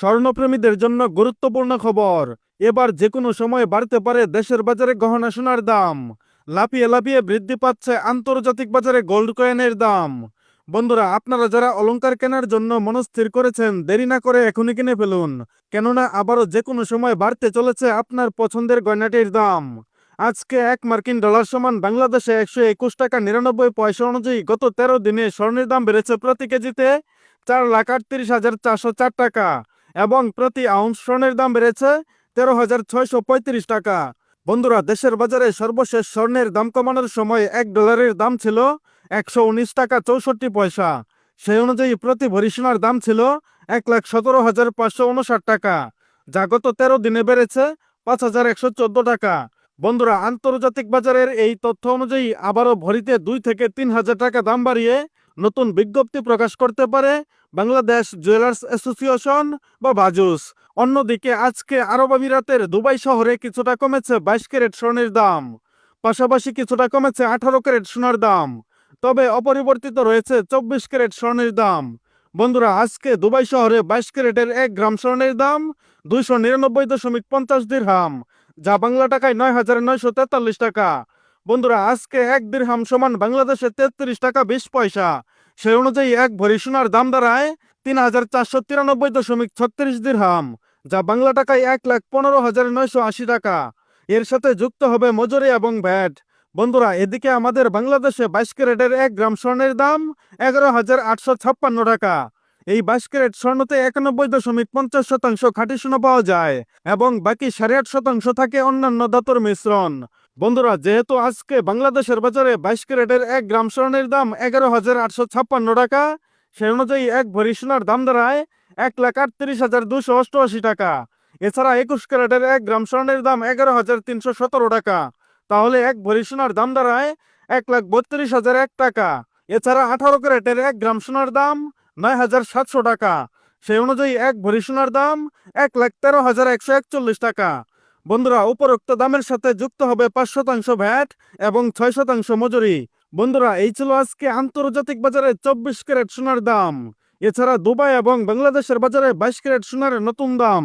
স্বর্ণপ্রেমীদের জন্য গুরুত্বপূর্ণ খবর। এবার যে কোনো সময় বাড়তে পারে দেশের বাজারে গহনা সোনার দাম। লাফিয়ে লাফিয়ে বৃদ্ধি পাচ্ছে আন্তর্জাতিক বাজারে গোল্ড কয়েনের দাম। বন্ধুরা, আপনারা যারা অলংকার কেনার জন্য মনস্থির করেছেন, দেরি না করে এখনই কিনে ফেলুন, কেননা আবারও যে কোনো সময় বাড়তে চলেছে আপনার পছন্দের গয়নাটির দাম। আজকে 1 মার্কিন ডলার সমান বাংলাদেশে 121 টাকা 99 পয়সা অনুযায়ী গত 13 দিনে স্বর্ণের দাম বেড়েছে প্রতি কেজিতে 4,38,404 টাকা এবং প্রতি আউন্স স্বর্ণের দাম বেড়েছে 13,635 টাকা। বন্ধুরা, দেশের বাজারে সর্বশেষ স্বর্ণের দাম কমানোর সময় $1 দাম ছিল 119 টাকা 64 পয়সা। সেই অনুযায়ী প্রতি ভরি সোনার দাম ছিল 1,17,559 টাকা, যা গত 13 দিনে বেড়েছে 5,114 টাকা। বন্ধুরা, আন্তর্জাতিক বাজারের এই তথ্য অনুযায়ী আবারও ভরিতে 2 থেকে 3,000 টাকা দাম বাড়িয়ে নতুন বিজ্ঞপ্তি প্রকাশ করতে পারে বাংলাদেশ জুয়েলার্স অ্যাসোসিয়েশন বা বাজুস। অন্যদিকে আজকে আরব আমিরাতের দুবাই শহরে কিছুটা কমেছে 22 ক্যারেট স্বর্ণের দাম, পাশাপাশি কিছুটা কমেছে 18 ক্যারেট সোনার দাম, তবে অপরিবর্তিত রয়েছে 24 ক্যারেট স্বর্ণের দাম। বন্ধুরা, আজকে দুবাই শহরে 22 ক্যারেটের 1 গ্রাম স্বর্ণের দাম 299.50 দিরহাম, যা বাংলা টাকায় 9,943 টাকা। বন্ধুরা, আজকে 1 দিরহাম সমান বাংলাদেশে 33 টাকা 20 পয়সা। সেই অনুযায়ী 1 ভরি সোনার দাম দাঁড়ায় 3,493.36 দিরহাম, যা বাংলা টাকায় 1,15,980 টাকা। এর সাথে যুক্ত হবে মজুরি এবং ভ্যাট। বন্ধুরা, এদিকে আমাদের বাংলাদেশে 22 ক্যারেটের 1 গ্রাম স্বর্ণের দাম 11,856 টাকা। এই 22 ক্যারেট স্বর্ণতে 91.50% খাঁটি সোনা পাওয়া যায় এবং বাকি 8.5% থাকে অন্যান্য ধাতুর মিশ্রণ। বন্ধুরা, যেহেতু আজকে বাংলাদেশের বাজারে 22 ক্যারেটের 1 গ্রাম স্বর্ণের দাম 11,856 টাকা, সেই অনুযায়ী 1 ভরি সোনার দাম দাঁড়ায় 1,38,288 টাকা। এছাড়া 21 ক্যারেটের 1 গ্রাম স্বর্ণের দাম 11,317 টাকা, তাহলে 1 ভরি সোনার দাম দাঁড়ায় 1,32,001 টাকা। এছাড়া 18 ক্যারেটের 1 গ্রাম সোনার দাম 9,700 টাকা, সেই অনুযায়ী 1 ভরি সোনার দাম 1,13,141 টাকা। বন্ধুরা, উপরোক্ত দামের সাথে যুক্ত হবে 5% ভ্যাট এবং 6% মজুরি। বন্ধুরা, এই ছিল আজকে আন্তর্জাতিক বাজারে 24 ক্যারেট সোনার দাম। এছাড়া দুবাই এবং বাংলাদেশের বাজারে 22 ক্যারেট সোনার নতুন দাম।